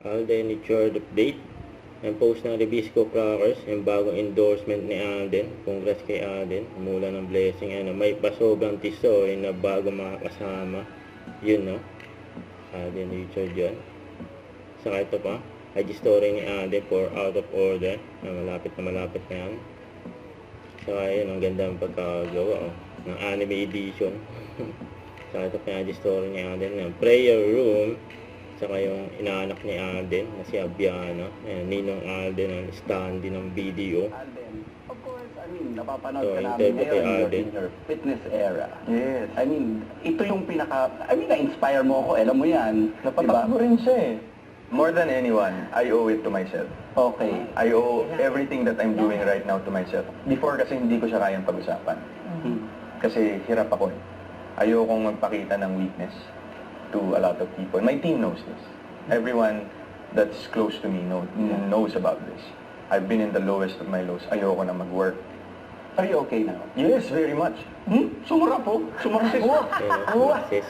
Alden Richard update. Ang post ng Ribisco Crackers, yung bagong endorsement ni Alden. Congrats kay Alden. Mula ng blessing. May pasogang tisoy na bago makakasama. Yun, no? Alden Richard yun. Saka ito pa. IG story ni Alden for out of order. Malapit na yan. Saka yun, ang ganda ng pagkagawa. Ng anime edition. Saka ito pa yung IG story ni Alden. Ng prayer room. Saka yung inaanak ni Alden na si Abiana. Ninong Alden ang standee ng video. Alden, of course, I mean, napapanood So, ka namin interview kay ngayon Alden. in your fitness era. Yes. I mean, ito yung na-inspire mo ako, alam mo yan. Napatakbo rin siya eh. More than anyone, I owe it to myself. Okay. I owe everything that I'm doing right now to myself. Before kasi hindi ko siya kayang pag-usapan. Kasi hirap ako eh. Ayokong magpakita ng weakness to a lot of people. My team knows this. Everyone that's close to me knows about this. I've been in the lowest of my lows. Ayoko na mag-work. Are you okay now? Yes, very much. Sumura po. Sumaksis.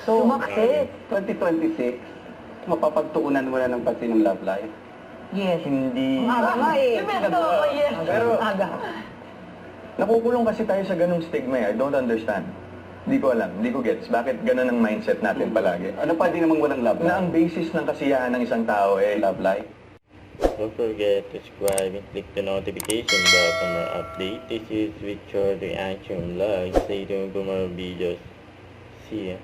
Sumaksis. 2026, mapapagtuunan mo na ng pansin ng love life. Yes. Hindi... Aga nga eh. Yes. Pero- Aga. Nakukulong kasi tayo sa ganung stigma eh. I don't understand. Hindi ko alam, hindi ko gets. Bakit ganun ang mindset natin palagi? Ano pa din namang walang love Na life? ang basis ng kasiyahan ng isang tao eh, Love life? Don't forget to subscribe and click the notification bell for more updates. This is Richard Reaction Vlog. Stay tuned for more videos. See ya.